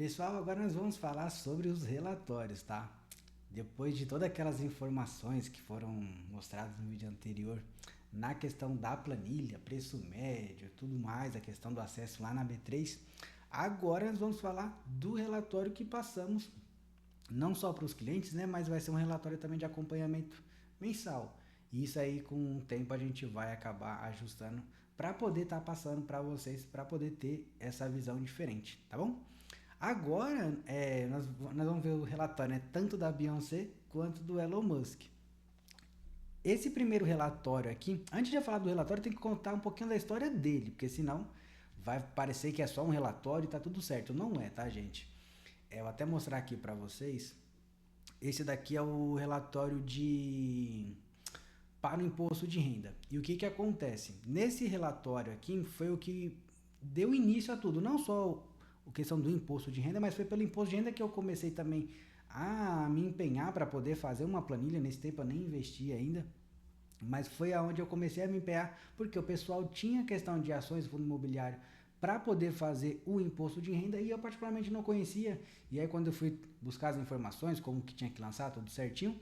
Pessoal, agora nós vamos falar sobre os relatórios, tá? Depois de todas aquelas informações que foram mostradas no vídeo anterior, na questão da planilha, preço médio, tudo mais, a questão do acesso lá na B3, agora nós vamos falar do relatório que passamos, não só para os clientes, né? Mas vai ser um relatório também de acompanhamento mensal. E isso aí, com o tempo, a gente vai acabar ajustando para poder estar passando para vocês, para poder ter essa visão diferente, tá bom? Agora, nós vamos ver o relatório, né, tanto da Beyoncé quanto do Elon Musk. Esse primeiro relatório aqui, antes de eu falar do relatório, tem que contar um pouquinho da história dele, porque senão vai parecer que é só um relatório e tá tudo certo. Não é, tá, gente? Eu vou até mostrar aqui para vocês. Esse daqui é o relatório de para o imposto de renda. E o que que acontece? Nesse relatório aqui foi o que deu início a tudo, não só a questão do imposto de renda, mas foi pelo imposto de renda que eu comecei também a me empenhar para poder fazer uma planilha. Nesse tempo eu nem investi ainda, mas foi aonde eu comecei a me empenhar, porque o pessoal tinha questão de ações, fundo imobiliário, para poder fazer o imposto de renda, e eu particularmente não conhecia. E aí quando eu fui buscar as informações, como que tinha que lançar tudo certinho,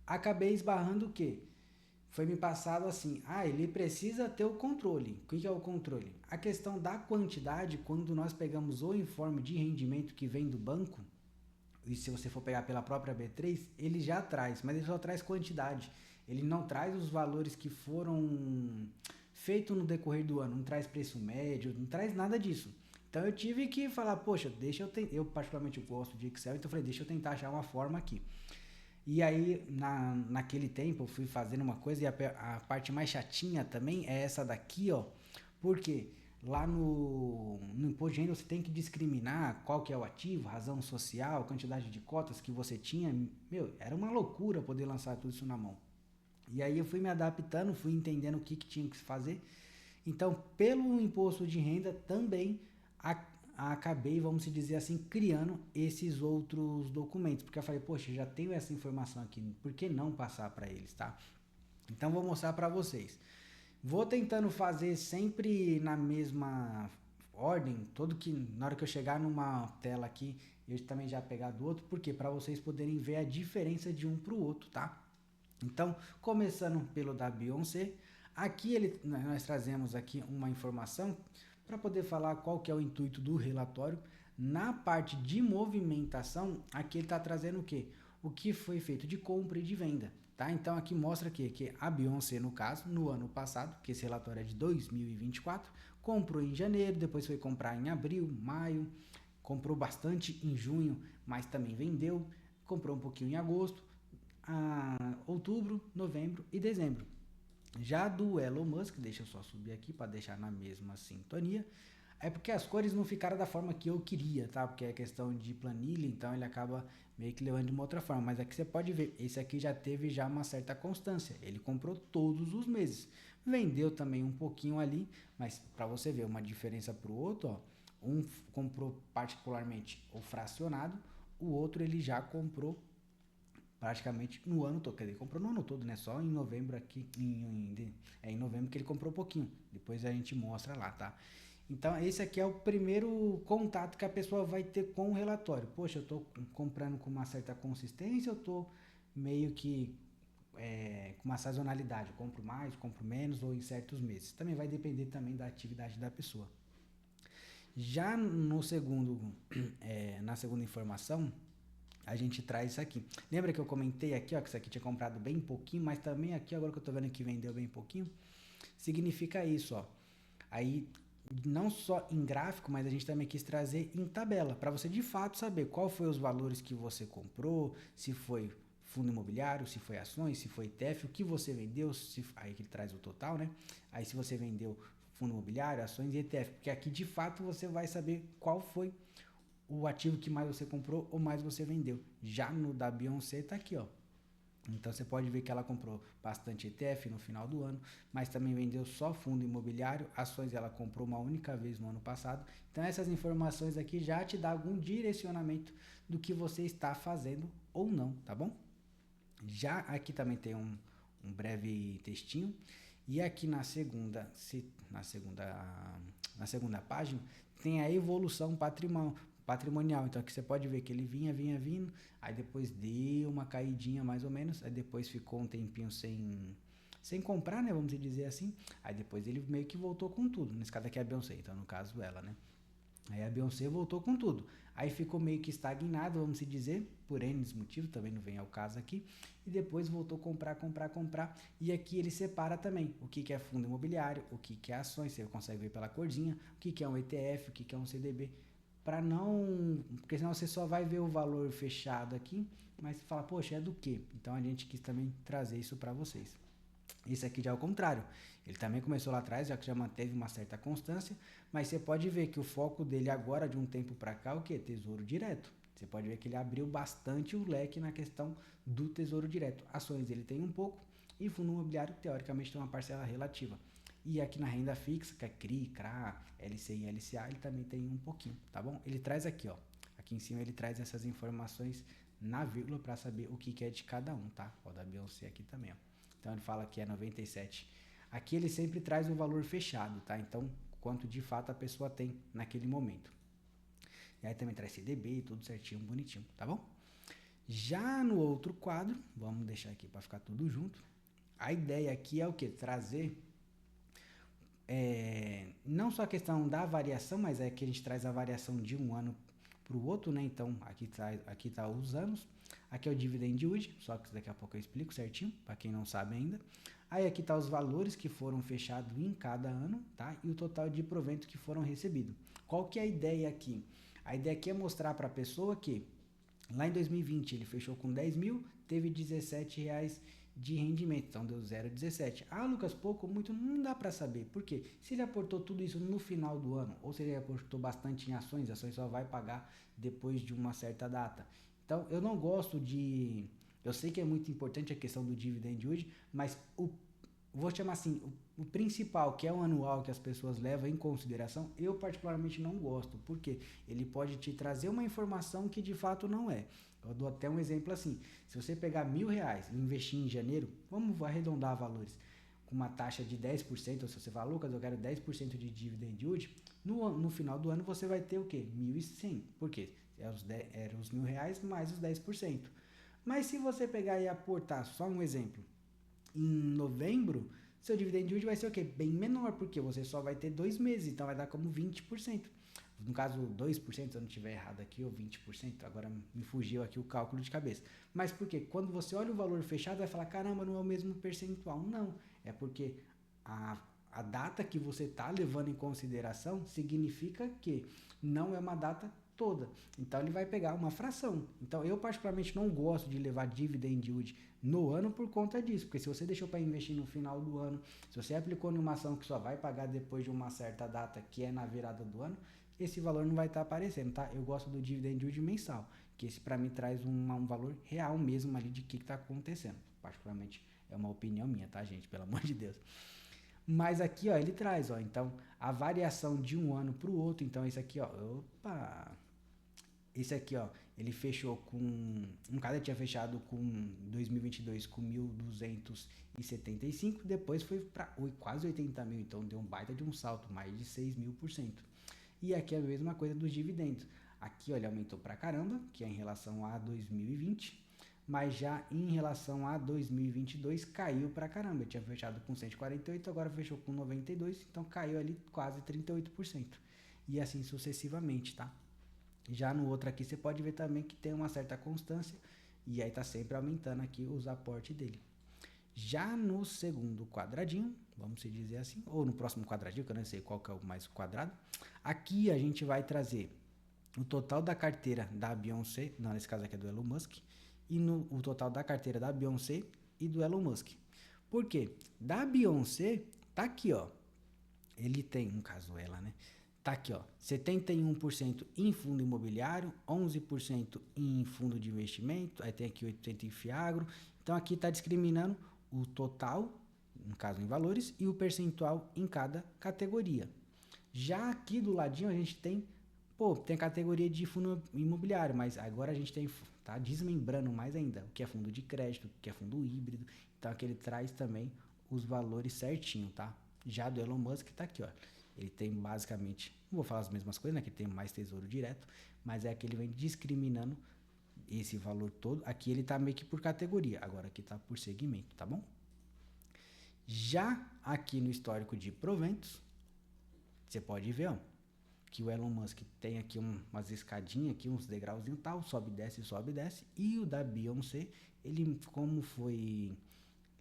acabei esbarrando o quê? Foi me passado assim, ele precisa ter o controle. O que é o controle? A questão da quantidade, quando nós pegamos o informe de rendimento que vem do banco, e se você for pegar pela própria B3, ele já traz, mas ele só traz quantidade. Ele não traz os valores que foram feitos no decorrer do ano, não traz preço médio, não traz nada disso. Então eu tive que falar, poxa, eu particularmente gosto de Excel, então eu falei, deixa eu tentar achar uma forma aqui. E aí, naquele tempo, eu fui fazendo uma coisa, e a parte mais chatinha também é essa daqui, ó. Porque lá no imposto de renda você tem que discriminar qual que é o ativo, razão social, quantidade de cotas que você tinha. Meu, era uma loucura poder lançar tudo isso na mão. E aí eu fui me adaptando, fui entendendo o que, que tinha que se fazer. Então, pelo imposto de renda também acabei, vamos dizer assim, criando esses outros documentos, porque eu falei, poxa, já tenho essa informação aqui, por que não passar para eles, tá? Então vou mostrar para vocês. Vou tentando fazer sempre na mesma ordem, todo que na hora que eu chegar numa tela aqui, eu também já pegar do outro, porque para vocês poderem ver a diferença de um para o outro, tá? Então, começando pelo da Beyoncé, aqui nós trazemos aqui uma informação para poder falar qual que é o intuito do relatório. Na parte de movimentação, aqui ele está trazendo o que? O que foi feito de compra e de venda. Tá? Então aqui mostra que a Beyoncé, no caso, no ano passado, que esse relatório é de 2024, comprou em janeiro, depois foi comprar em abril, maio, comprou bastante em junho, mas também vendeu, comprou um pouquinho em agosto, outubro, novembro e dezembro. Já do Elon Musk, deixa eu só subir aqui para deixar na mesma sintonia, é porque as cores não ficaram da forma que eu queria, tá? Porque é questão de planilha, então ele acaba meio que levando de uma outra forma. Mas aqui você pode ver, esse aqui já teve já uma certa constância. Ele comprou todos os meses. Vendeu também um pouquinho ali, mas para você ver uma diferença para o outro, ó, um comprou particularmente o fracionado, o outro ele já comprou praticamente no ano todo. Quer dizer, ele comprou no ano todo, né? Só em novembro aqui, em novembro que ele comprou um pouquinho. Depois a gente mostra lá, tá? Então, esse aqui é o primeiro contato que a pessoa vai ter com o relatório. Poxa, eu estou comprando com uma certa consistência, eu estou meio que com uma sazonalidade. Eu compro mais, compro menos ou em certos meses. Também vai depender também da atividade da pessoa. Já no segundo, na segunda informação, a gente traz isso aqui. Lembra que eu comentei aqui, ó, que isso aqui tinha comprado bem pouquinho, mas também aqui, agora que eu tô vendo que vendeu bem pouquinho, significa isso, ó. Aí, não só em gráfico, mas a gente também quis trazer em tabela, para você de fato saber qual foi os valores que você comprou, se foi fundo imobiliário, se foi ações, se foi ETF, o que você vendeu, aí que ele traz o total, né? Aí se você vendeu fundo imobiliário, ações e ETF, porque aqui de fato você vai saber qual foi o ativo que mais você comprou ou mais você vendeu. Já no da Beyoncé tá aqui, ó. Então você pode ver que ela comprou bastante ETF no final do ano, mas também vendeu só fundo imobiliário, ações ela comprou uma única vez no ano passado. Então essas informações aqui já te dá algum direcionamento do que você está fazendo ou não, tá bom? Já aqui também tem um breve textinho. E aqui na segunda página tem a evolução patrimonial. Então aqui você pode ver que ele vinha vindo, aí depois deu uma caidinha mais ou menos, aí depois ficou um tempinho sem comprar, né, vamos dizer assim, aí depois ele meio que voltou com tudo. Nesse caso aqui é a Beyoncé, então no caso ela, né. Aí a Beyoncé voltou com tudo. Aí ficou meio que estagnado, vamos dizer, por N motivos, também não vem ao caso aqui. E depois voltou a comprar. E aqui ele separa também o que é fundo imobiliário, o que é ações, você consegue ver pela corzinha, o que é um ETF, o que é um CDB. Para não. Porque senão você só vai ver o valor fechado aqui, mas você fala, poxa, é do quê? Então a gente quis também trazer isso para vocês. Esse aqui já é o contrário. Ele também começou lá atrás, já que já manteve uma certa constância, mas você pode ver que o foco dele agora, de um tempo para cá, é o que? Tesouro direto. Você pode ver que ele abriu bastante o leque na questão do tesouro direto. Ações ele tem um pouco e fundo imobiliário, teoricamente, tem uma parcela relativa. E aqui na renda fixa, que é CRI, CRA, LCI e LCA, ele também tem um pouquinho, tá bom? Ele traz aqui, ó. Aqui em cima ele traz essas informações na vírgula para saber o que é de cada um, tá? Ó, da Beyoncé aqui também, ó. Então ele fala que é 97. Aqui ele sempre traz um valor fechado, tá? Então, quanto de fato a pessoa tem naquele momento. E aí também traz CDB, tudo certinho, bonitinho, tá bom? Já no outro quadro, vamos deixar aqui para ficar tudo junto. A ideia aqui é o que? Trazer não só a questão da variação, mas é que a gente traz a variação de um ano para o outro, né? Então aqui tá os anos. Aqui é o dividend yield, só que daqui a pouco eu explico certinho, para quem não sabe ainda. Aí aqui tá os valores que foram fechados em cada ano, tá? E o total de provento que foram recebidos. Qual que é a ideia aqui? A ideia aqui é mostrar para a pessoa que lá em 2020 ele fechou com 10 mil, teve R$17 de rendimento, então deu 0,17. Ah, Lucas, pouco ou muito, não dá para saber. Por quê? Se ele aportou tudo isso no final do ano, ou se ele aportou bastante em ações, ações só vai pagar depois de uma certa data. Então, eu não gosto de... Eu sei que é muito importante a questão do dividend yield, mas vou chamar assim, o principal, que é o anual que as pessoas levam em consideração, eu particularmente não gosto, porque ele pode te trazer uma informação que de fato não é. Eu dou até um exemplo assim, se você pegar R$1.000 e investir em janeiro, vamos arredondar valores, com uma taxa de 10%, ou se você fala, Lucas, eu quero 10% de dividend yield, no final do ano você vai ter o quê? 1.100. Por quê? Eram os R$1.000 mais os 10%. Mas se você pegar e aportar, só um exemplo, em novembro, seu dividend yield vai ser o quê? Bem menor, porque você só vai ter 2 meses, então vai dar como 20%. No caso, 2%, se eu não estiver errado aqui, ou 20%, agora me fugiu aqui o cálculo de cabeça. Mas por quê? Quando você olha o valor fechado, vai falar, caramba, não é o mesmo percentual. Não, é porque a data que você está levando em consideração significa que não é uma data toda. Então ele vai pegar uma fração. Então eu particularmente não gosto de levar dividend yield no ano por conta disso, porque se você deixou para investir no final do ano, se você aplicou numa ação que só vai pagar depois de uma certa data, que é na virada do ano, esse valor não vai estar aparecendo, tá? Eu gosto do dividend yield mensal, que esse para mim traz um valor real mesmo ali de que está acontecendo. Particularmente é uma opinião minha, tá, gente? Pelo amor de Deus. Mas aqui, ó, ele traz, ó, então a variação de um ano para o outro, então esse aqui, ó, opa, esse aqui, ó, ele fechou com, no caso ele tinha fechado com 2022 com 1.275, depois foi para quase 80 mil, então deu um baita de um salto, mais de 6.000%. E aqui é a mesma coisa dos dividendos. Aqui, ó, ele aumentou pra caramba, que é em relação a 2020, mas já em relação a 2022 caiu pra caramba. Eu tinha fechado com 148, agora fechou com 92, então caiu ali quase 38%. E assim sucessivamente, tá? Já no outro aqui você pode ver também que tem uma certa constância e aí tá sempre aumentando aqui os aportes dele. Já no segundo quadradinho, vamos dizer assim, ou no próximo quadradinho, que eu não sei qual que é o mais quadrado, aqui a gente vai trazer o total da carteira da Beyoncé, não, nesse caso aqui é do Elon Musk, e o total da carteira da Beyoncé e do Elon Musk. Por quê? Da Beyoncé, tá aqui, ó, ele tem, no caso ela, né, tá aqui, ó, 71% em fundo imobiliário, 11% em fundo de investimento, aí tem aqui 8% em Fiagro, então aqui tá discriminando o total, no caso em valores, e o percentual em cada categoria. Já aqui do ladinho a gente tem, tem categoria de fundo imobiliário, mas agora a gente tá desmembrando mais ainda, o que é fundo de crédito, o que é fundo híbrido, então aqui ele traz também os valores certinho, tá? Já do Elon Musk tá aqui, ó, ele tem basicamente Não vou falar as mesmas coisas, né? Que tem mais tesouro direto, mas é que ele vem discriminando esse valor todo. Aqui ele tá meio que por categoria, agora aqui tá por segmento, tá bom? Já aqui no histórico de proventos, você pode ver, ó, que o Elon Musk tem aqui umas escadinhas, aqui uns degrauzinhos tal, sobe e desce, e o da Beyoncé, ele como foi,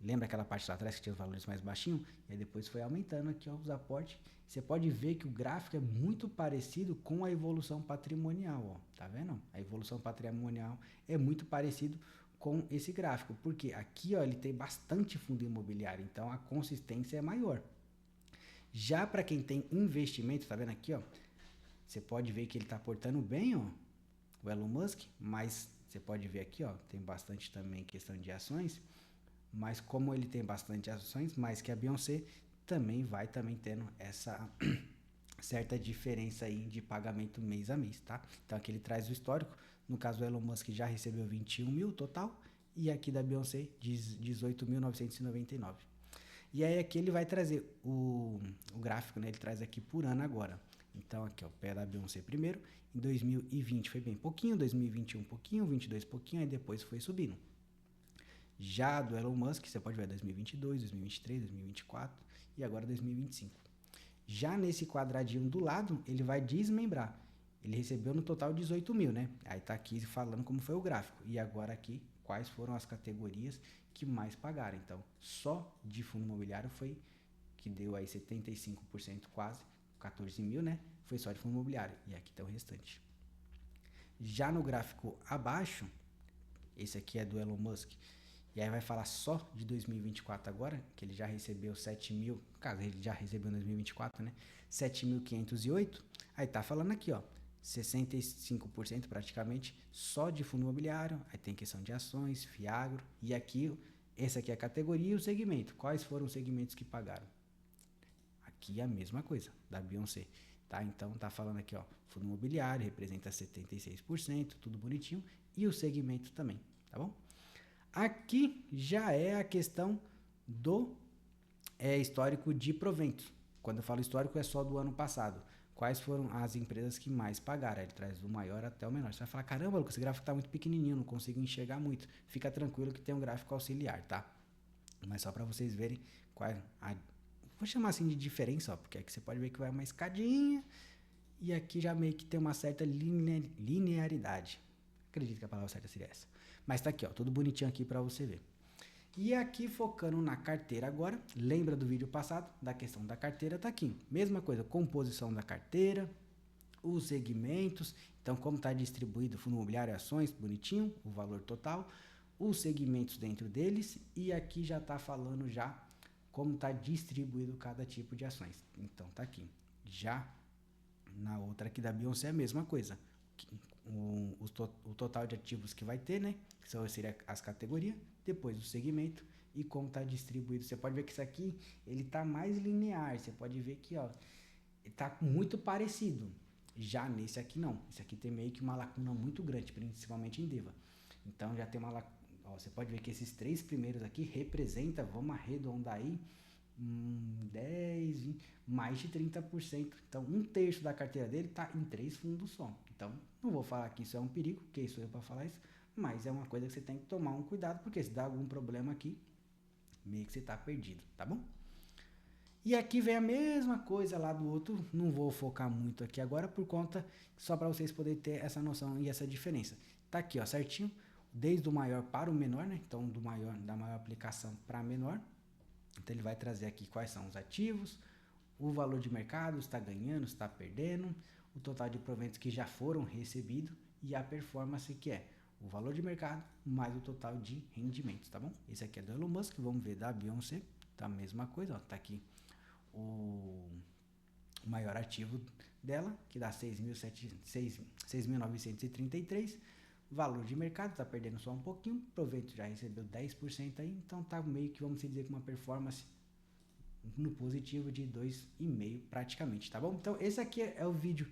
lembra aquela parte lá atrás que tinha os valores mais baixinhos? E aí depois foi aumentando aqui ó, os aportes. Você pode ver que o gráfico é muito parecido com a evolução patrimonial, ó, tá vendo? A evolução patrimonial é muito parecido com esse gráfico, porque aqui ó, ele tem bastante fundo imobiliário, então a consistência é maior. Já para quem tem investimento, tá vendo aqui, ó? Você pode ver que ele está aportando bem, ó, o Elon Musk, mas você pode ver aqui, ó, tem bastante também questão de ações, mas como ele tem bastante ações, mais que a Beyoncé, também vai tendo essa certa diferença aí de pagamento mês a mês, tá? Então aqui ele traz o histórico, no caso o Elon Musk já recebeu 21 mil total, e aqui da Beyoncé 18.999. E aí aqui ele vai trazer o gráfico, né? Ele traz aqui por ano agora. Então aqui ó, o pé da Beyoncé primeiro, em 2020 foi bem pouquinho, 2021 pouquinho, 22 pouquinho, aí depois foi subindo. Já do Elon Musk, você pode ver 2022, 2023, 2024 e agora 2025. Já nesse quadradinho do lado, ele vai desmembrar. Ele recebeu no total 18 mil, né? Aí tá aqui falando como foi o gráfico. E agora aqui, quais foram as categorias que mais pagaram. Então, só de fundo imobiliário foi que deu aí 75% quase, 14 mil, né? Foi só de fundo imobiliário. E aqui tá o restante. Já no gráfico abaixo, esse aqui é do Elon Musk. E aí vai falar só de 2024 agora, que ele já recebeu 7 mil, caso ele já recebeu em 2024, né? 7.508. Aí tá falando aqui, ó, 65% praticamente só de fundo imobiliário. Aí tem questão de ações, Fiagro. E aqui, essa aqui é a categoria e o segmento. Quais foram os segmentos que pagaram? Aqui é a mesma coisa, da Beyoncé. Tá? Então tá falando aqui, ó, fundo imobiliário representa 76%, tudo bonitinho. E o segmento também, tá bom? Aqui já é a questão do histórico de proventos. Quando eu falo histórico é só do ano passado. Quais foram as empresas que mais pagaram? Ele traz do maior até o menor. Você vai falar, caramba, Lucas, esse gráfico está muito pequenininho, não consigo enxergar muito. Fica tranquilo que tem um gráfico auxiliar, tá? Mas só para vocês verem qual vou chamar assim de diferença, ó, porque aqui você pode ver que vai uma escadinha e aqui já meio que tem uma certa linearidade. Acredito que a palavra certa seria essa. Mas tá aqui, ó, tudo bonitinho aqui para você ver. E aqui focando na carteira agora, lembra do vídeo passado da questão da carteira, tá aqui. Mesma coisa, composição da carteira, os segmentos, então como está distribuído fundo imobiliário e ações, bonitinho, o valor total, os segmentos dentro deles e aqui já está falando já como está distribuído cada tipo de ações. Então tá aqui. Já na outra aqui da Beyoncé é a mesma coisa. O total de ativos que vai ter, né? Que seriam as categorias, depois o segmento e como está distribuído. Você pode ver que isso aqui ele está mais linear. Você pode ver que ó, está muito parecido. Já nesse aqui não. Esse aqui tem meio que uma lacuna muito grande, principalmente em Deva. Então já tem uma lacuna. Você pode ver que esses três primeiros aqui representa, vamos arredondar aí, 10, 20, mais de 30%. Então, um terço da carteira dele está em 3 fundos só. Então, não vou falar que isso é um perigo, que isso é para falar isso, mas é uma coisa que você tem que tomar um cuidado, porque se dá algum problema aqui, meio que você está perdido, tá bom? E aqui vem a mesma coisa lá do outro, não vou focar muito aqui agora, por conta, só para vocês poderem ter essa noção e essa diferença. Tá aqui, ó, certinho, desde o maior para o menor, né? Então, da maior aplicação para menor. Então ele vai trazer aqui quais são os ativos, o valor de mercado, está ganhando, está perdendo, o total de proventos que já foram recebidos e a performance que é o valor de mercado mais o total de rendimentos, tá bom? Esse aqui é do Elon Musk, vamos ver da Beyoncé, tá a mesma coisa, ó, tá aqui o maior ativo dela, que dá 6.933, valor de mercado, tá perdendo só um pouquinho, proveito já recebeu 10% aí, então tá meio que, vamos dizer, com uma performance no positivo de 2,5 praticamente, tá bom? Então esse aqui é o vídeo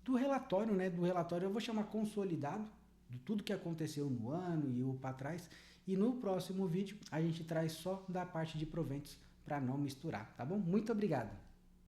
do relatório, né? Do relatório eu vou chamar consolidado, de tudo que aconteceu no ano e o para trás, e no próximo vídeo a gente traz só da parte de proventos para não misturar, tá bom? Muito obrigado!